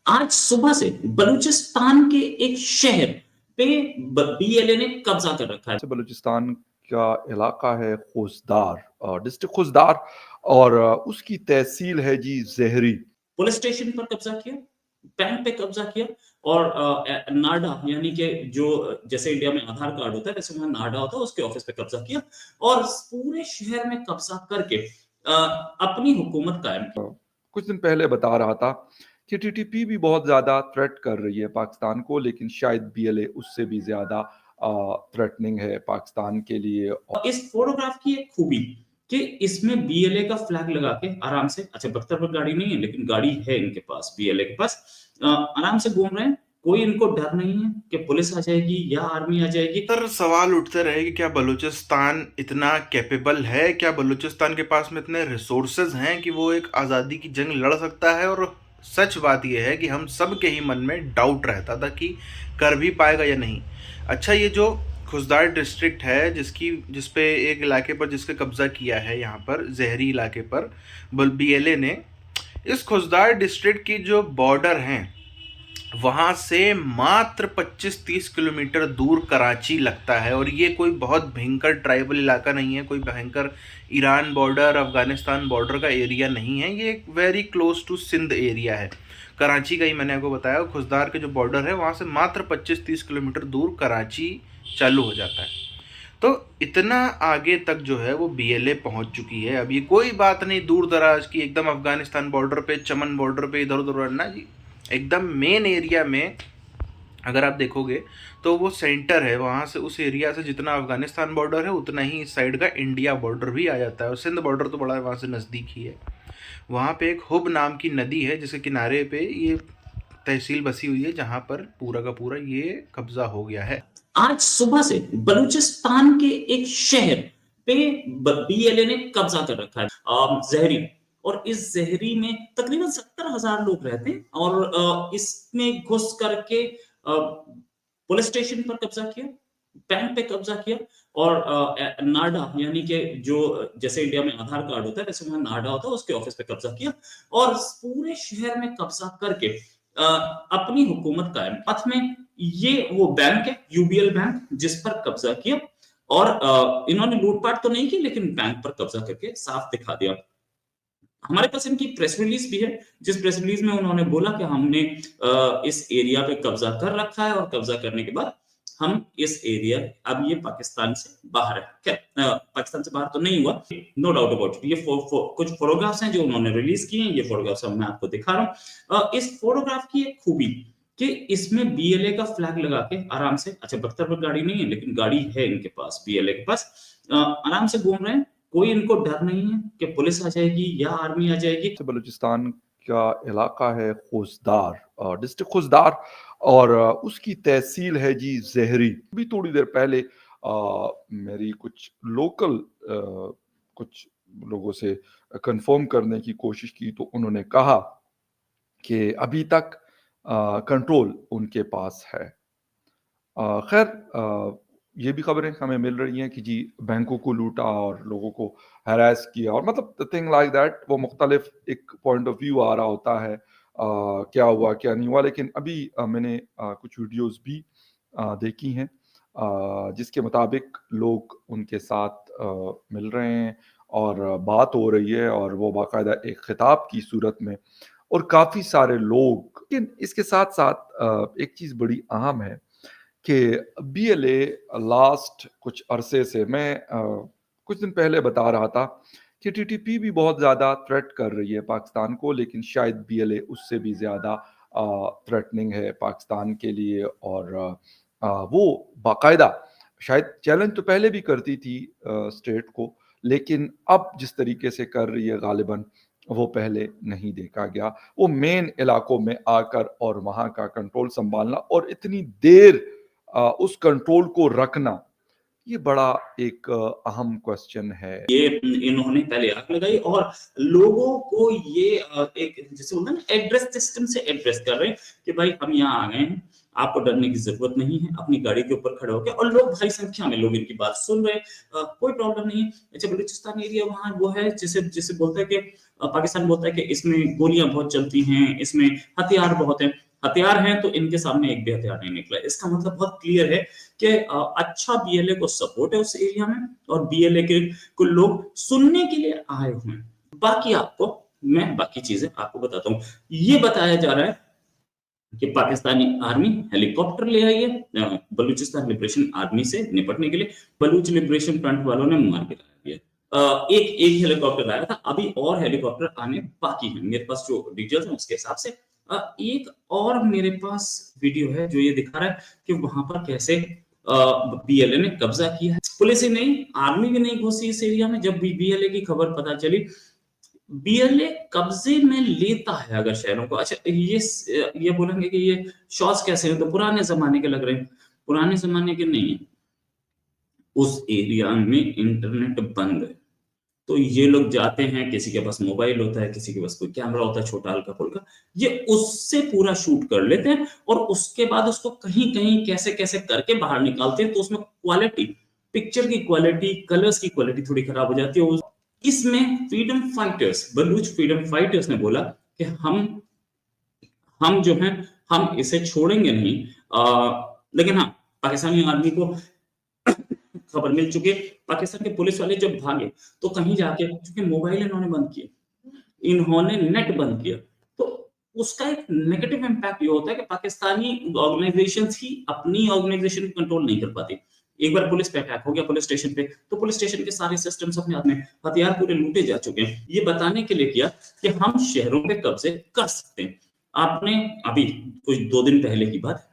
आज सुबह से बलूचिस्तान के एक शहर पे बीएलए ने कब्जा कर रखा है। बलूचिस्तान का इलाका है खुजदार, डिस्ट्रिक्ट खुजदार, और उसकी तहसील है जी जहरी। पुलिस स्टेशन पर कब्जा किया, बैंक पे कब्जा किया और नाडा यानी कि जो जैसे इंडिया में आधार कार्ड होता है वैसे वहां नाडा होता है उसके ऑफिस पे कब्जा किया और पूरे शहर में कब्जा करके अपनी हुकूमत कायम की। कुछ दिन पहले बता रहा था कि टीटीपी भी बहुत ज्यादा थ्रेट कर रही है पाकिस्तान को, लेकिन शायद बीएलए उससे भी ज्यादा थ्रेटनिंग है पाकिस्तान के लिए। इस फोटोग्राफ की एक खूबी कि इसमें बीएलए का फ्लैग लगा के आराम से, अच्छा बख्तर पर गाड़ी नहीं है लेकिन गाड़ी है इनके पास, बीएलए के पास आराम से घूम रहे हैं। कोई इनको डर नहीं है कि पुलिस आ जाएगी या आर्मी आ जाएगी। सर, सवाल उठते रहे कि क्या बलूचिस्तान इतना कैपेबल है, क्या बलूचिस्तान के पास में इतने रिसोर्सेज हैं कि वो एक आज़ादी की जंग लड़ सकता है। और सच बात यह है कि हम सब के ही मन में डाउट रहता था कि कर भी पाएगा या नहीं। अच्छा, ये जो खुजदार डिस्ट्रिक्ट है जिसपे एक इलाके पर जिसके कब्जा किया है, यहाँ पर जहरी इलाके पर बीएलए ने, इस खुजदार डिस्ट्रिक्ट की जो बॉर्डर हैं वहाँ से मात्र 25-30 किलोमीटर दूर कराची लगता है। और ये कोई बहुत भयंकर ट्राइबल इलाका नहीं है, कोई भयंकर ईरान बॉर्डर अफगानिस्तान बॉर्डर का एरिया नहीं है। ये एक very close to Sindh area है, कराची का ही मैंने आपको बताया। खुजदार के जो बॉर्डर है वहाँ से मात्र 25-30 किलोमीटर दूर कराची चालू हो जाता है। तो इतना आगे तक जो है वो बीएलए पहुंच चुकी है। अब ये कोई बात नहीं दूर दराज की, एकदम अफगानिस्तान बॉर्डर पे, चमन बॉर्डर पे इधर उधर रहना जी, एकदम मेन एरिया में अगर आप देखोगे तो वो सेंटर है। वहाँ से, उस एरिया से जितना अफगानिस्तान बॉर्डर है उतना ही इस साइड का इंडिया बॉर्डर भी आ जाता है। और सिंध बॉर्डर तो बड़ा वहाँ से नज़दीक ही है। वहाँ पे एक हुब नाम की नदी है जिसके किनारे पे ये तहसील बसी हुई है, जहाँ पर पूरा का पूरा ये कब्जा हो गया है। आज सुबह से बलूचिस्तान के एक शहर पे बीएलए ने कब्जा कर रखा है, जहरी। और इस जहरी में तकरीबन 70,000 लोग रहते हैं और इसमें घुस करके पुलिस स्टेशन पर कब्जा किया, बैंक पे कब्जा किया और नाडा यानी कि जो जैसे इंडिया में आधार कार्ड होता है वैसे वहां नाडा होता है उसके ऑफिस पे कब्जा किया और पूरे शहर में कब्जा करके अपनी हुकूमत कायम। साथ में ये वो बैंक है यूबीएल बैंक जिस पर कब्जा किया और इन्होंने लूटपाट तो नहीं की लेकिन बैंक पर कब्जा करके साफ दिखा दिया। हमारे पास इनकी प्रेस रिलीज भी है जिस प्रेस रिलीज में उन्होंने बोला कि हमने इस एरिया पे कब्जा कर रखा है और कब्जा करने के बाद हम इस एरिया, अब ये पाकिस्तान से बाहर है। क्या पाकिस्तान से बाहर तो नहीं हुआ, नो डाउट अबाउट इट। ये कुछ फोटोग्राफ्स हैं जो उन्होंने रिलीज किए हैं, ये फोटोग्राफ्स मैं आपको दिखा रहा हूँ। इस फोटोग्राफ की एक खूबी कि इसमें बीएलए का फ्लैग लगा के आराम से, अच्छा बख्तर पर गाड़ी नहीं है लेकिन गाड़ी है इनके पास, बीएलए के पास आराम से घूम रहे हैं। कोई इनको डर नहीं है कि पुलिस आ जाएगी या आर्मी आ जाएगी। बलूचिस्तान का इलाका है खुजदार, डिस्ट्रिक्ट खुजदार, और उसकी तहसील है जी जहरी। अभी थोड़ी देर पहले मेरी कुछ लोकल कुछ लोगों से कंफर्म करने की कोशिश की तो उन्होंने कहा कि अभी तक कंट्रोल उनके पास है। खैर, ये भी खबरें हमें मिल रही हैं कि जी बैंकों को लूटा और लोगों को हैरेस किया, और मतलब थिंग लाइक दैट। वो मुख्तलिफ एक पॉइंट ऑफ व्यू आ रहा होता है, क्या हुआ क्या नहीं हुआ। लेकिन अभी मैंने कुछ वीडियोस भी देखी हैं जिसके मुताबिक लोग उनके साथ मिल रहे हैं और बात हो रही है, और वो बाकायदा एक खिताब की सूरत में, और काफ़ी सारे लोग। लेकिन इसके साथ साथ एक चीज़ बड़ी अहम है कि बीएलए लास्ट कुछ अरसे से, मैं कुछ दिन पहले बता रहा था कि टीटीपी भी बहुत ज़्यादा थ्रेट कर रही है पाकिस्तान को, लेकिन शायद बीएलए उससे भी ज़्यादा थ्रेटनिंग है पाकिस्तान के लिए। और वो बाकायदा शायद चैलेंज तो पहले भी करती थी स्टेट को, लेकिन अब जिस तरीके से कर रही है गालिबन वो पहले नहीं देखा गया। वो मेन इलाकों में आकर और वहाँ का कंट्रोल संभालना और इतनी देर उस कंट्रोल को रखना, ये बड़ा एक अहम क्वेश्चन है। ये इन्होंने पहले आग लगाई और लोगों को ये एक जैसे बोलते हैं ना एड्रेस सिस्टम से एड्रेस कर रहे हैं कि भाई हम यहाँ आ गए हैं, आपको डरने की जरूरत नहीं है, अपनी गाड़ी के ऊपर खड़े होकर, और लोग भारी संख्या में लोग इनकी बात सुन रहे हैं, कोई प्रॉब्लम नहीं है। अच्छा, बलूचिस्तान एरिया वहाँ वो है जिसे जिसे बोलता है कि पाकिस्तान बोलता है कि इसमें गोलियां बहुत चलती हैं, इसमें हथियार बहुत हैं। हथियार हैं तो इनके सामने एक भी हथियार नहीं निकला। इसका मतलब बहुत क्लियर है कि अच्छा बीएलए को सपोर्ट है उस एरिया में, और बीएलए के को लोग सुनने के लिए आए हुए हैं। बाकी आपको मैं बाकी चीजें आपको बताता हूँ। ये बताया जा रहा है कि पाकिस्तानी आर्मी हेलीकॉप्टर ले आई है बलूचिस्तान लिबरेशन आर्मी से निपटने के लिए। बलूच लिबरेशन फ्रंट वालों ने मार गिरा दिया। एक हेलीकॉप्टर आया था, अभी और हेलीकॉप्टर आने बाकी हैं। मेरे पास जो डिटेल्स हैं उसके हिसाब से एक और मेरे पास वीडियो है जो ये दिखा रहा है कि वहां पर कैसे बीएलए ने कब्जा किया है। पुलिस ही नहीं, आर्मी भी नहीं घुसी इस एरिया में। जब भी बीएलए की खबर पता चली, बीएलए कब्जे में लेता है अगर शहरों को। अच्छा, ये बोलेंगे कि ये शॉट्स कैसे हैं, तो पुराने जमाने के लग रहे हैं। पुराने जमाने के नहीं है, उस एरिया में इंटरनेट बंद है, तो ये लोग जाते हैं, किसी के पास मोबाइल होता है, किसी के पास कोई कैमरा होता है छोटा हल्का फुल्का, ये उससे पूरा शूट कर लेते हैं, और उसके बाद उसको कहीं कहीं कैसे कैसे करके बाहर निकालते हैं। तो उसमें क्वालिटी, पिक्चर की क्वालिटी, कलर्स की क्वालिटी थोड़ी खराब हो जाती है। इसमें freedom fighters, Baloch freedom fighters ने बोला कि हम जो हैं, हम इसे छोड़ेंगे नहीं। लेकिन हाँ, पाकिस्तानी आर्मी को खबर मिल चुकी है। पाकिस्तान के पुलिस वाले जब भागे तो कहीं जाके, क्योंकि मोबाइल इन्होंने बंद किए, इन्होंने नेट बंद किया, तो उसका एक नेगेटिव इम्पैक्ट ये होता है कि पाकिस्तानी ऑर्गेनाइजेशंस ही अपनी ऑर्गेनाइजेशन को कंट्रोल नहीं कर पाती। एक बार पुलिस पे अटैक हो गया पुलिस स्टेशन पे, तो पुलिस स्टेशन के सारे सिस्टम्स अपने हाथ में, हथियार पूरे लूटे जा चुके हैं। ये बताने के लिए किया कि हम शहरों पे कब्जे कर सकते हैं। आपने अभी कुछ 2 दिन पहले की बात,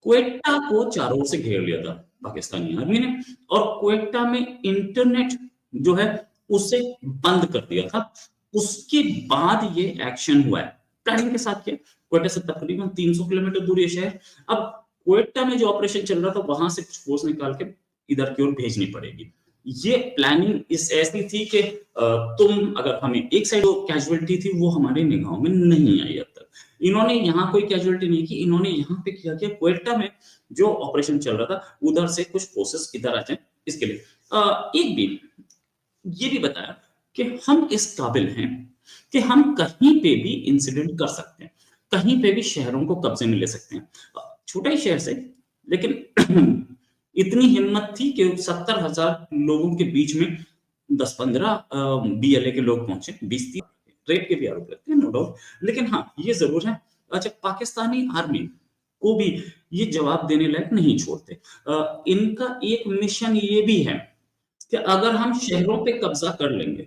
क्वेटा को चारों ओर से घेर लिया था पाकिस्तानी आर्मी ने, और क्वेटा में इंटरनेट जो है उसे बंद कर दिया था। उसके बाद ये एक्शन हुआ है, प्लानिंग के साथ किया। क्वेटा से तकरीबन 300 किलोमीटर दूर ये शहर। अब क्वेटा में जो ऑपरेशन चल रहा था, वहां से कुछ फोर्स निकाल के इधर की ओर भेजनी पड़ेगी। ये प्लानिंग इस ऐसी थी कि तुम अगर हमें एक साइड कैजुअलिटी थी, वो हमारे निगाहों में नहीं आई अब तक। इन्होंने यहाँ कोई कैजुअलिटी नहीं की, इन्होंने यहाँ पे किया कि क्वेटा में जो ऑपरेशन चल रहा था, उधर से कुछ फोर्सेस इधर आ जाए। इसके लिए एक भी ये भी बताया कि हम इस काबिल हैं कि हम कहीं पे भी इंसिडेंट कर सकते हैं, कहीं पे भी शहरों को कब्जे में ले सकते हैं। छोटा ही शहर से, लेकिन इतनी हिम्मत थी कि 70,000 लोगों के बीच में 10-15 बीएलए के लोग पहुंचे। 20-30 रेप के भी आरोप लगते हैं, नो डाउट। लेकिन हाँ, ये जरूर है, अच्छा, पाकिस्तानी आर्मी को भी ये जवाब देने लायक नहीं छोड़ते। इनका एक मिशन ये भी है कि अगर हम शहरों पे कब्जा कर लेंगे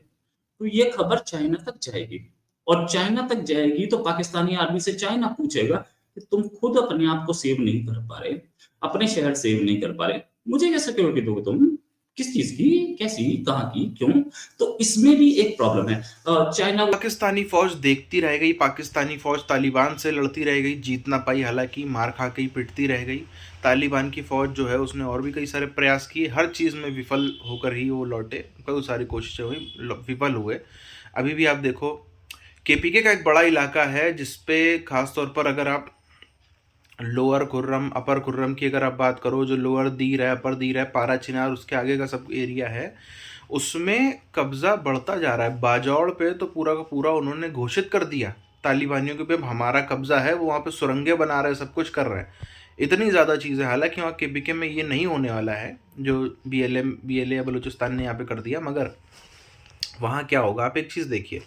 तो ये खबर चाइना तक जाएगी, और चाइना तक जाएगी तो पाकिस्तानी आर्मी से चाइना पूछेगा कि तुम खुद अपने आप को सेव नहीं कर पा रहे, अपने शहर सेव नहीं कर पा रहे, मुझे क्या सिक्योरिटी दोगे तुम? किस चीज की, कैसी, कहां की, क्यों? तो इसमें भी एक प्रॉब्लम है। चाइना पाकिस्तानी फौज देखती रह गई, पाकिस्तानी फौज तालिबान से लड़ती रह गई, जीत ना पाई, हालांकि मार खा के ही पिटती रह गई। तालिबान की फौज जो है उसने और भी कई सारे प्रयास किए, हर चीज़ में विफल होकर ही वो लौटे, कई सारी कोशिशें हुई, विफल हुए। अभी भी आप देखो, केपीके का एक बड़ा इलाका है जिसपे खासतौर पर अगर आप लोअर खुर्रम, अपर खुर्रम की अगर आप बात करो, जो लोअर दीर है, अपर दीर है, पारा चिनार, उसके आगे का सब एरिया है, उसमें कब्जा बढ़ता जा रहा है। बाजौड़ पे तो पूरा का पूरा उन्होंने घोषित कर दिया तालिबानियों के पे हमारा कब्जा है, वो वहाँ पे सुरंगें बना रहे हैं, सब कुछ कर रहे हैं, इतनी ज़्यादा चीज़ें। हालांकि वहाँ केपीके में ये नहीं होने वाला है जो बीएलए या बलूचिस्तान ने यहाँ पे कर दिया, मगर वहाँ क्या होगा, आप एक चीज़ देखिए,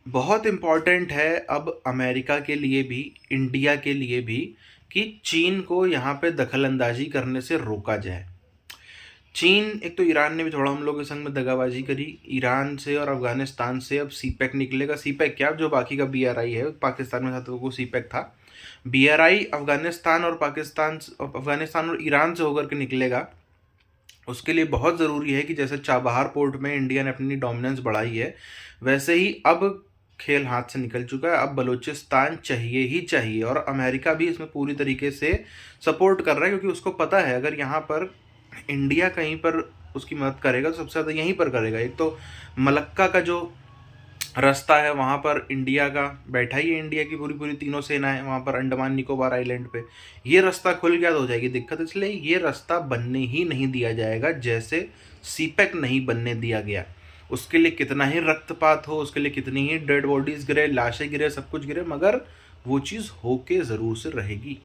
बहुत इम्पॉर्टेंट है अब अमेरिका के लिए भी, इंडिया के लिए भी, कि चीन को यहाँ पे दखलंदाजी करने से रोका जाए। चीन, एक तो ईरान ने भी थोड़ा हम लोगों के संग में दगाबाजी करी, ईरान से और अफगानिस्तान से अब सीपैक निकलेगा। सीपैक क्या, जो बाकी का बीआरआई है, पाकिस्तान में था तो वो सीपैक था, बीआरआई अफगानिस्तान और ईरान से होकर के निकलेगा। उसके लिए बहुत ज़रूरी है कि जैसे चाबहार पोर्ट में इंडिया ने अपनी डोमिनेंस बढ़ाई है, वैसे ही अब खेल हाथ से निकल चुका है, अब बलूचिस्तान चाहिए ही चाहिए। और अमेरिका भी इसमें पूरी तरीके से सपोर्ट कर रहा है, क्योंकि उसको पता है अगर यहाँ पर इंडिया कहीं पर उसकी मदद करेगा तो सबसे ज़्यादा यहीं पर करेगा। एक तो मलक्का का जो रास्ता है वहाँ पर इंडिया का, बैठा ही है इंडिया की पूरी तीनों सेनाएं वहाँ पर अंडमान निकोबार आइलैंड पे। ये रास्ता खुल गया तो हो जाएगी दिक्कत, इसलिए ये रास्ता बनने ही नहीं दिया जाएगा, जैसे सीपेक नहीं बनने दिया गया। उसके लिए कितना ही रक्तपात हो, उसके लिए कितनी ही डेड बॉडीज गिरे, लाशें गिरे, सब कुछ गिरे, मगर वो चीज़ होके ज़रूर से रहेगी।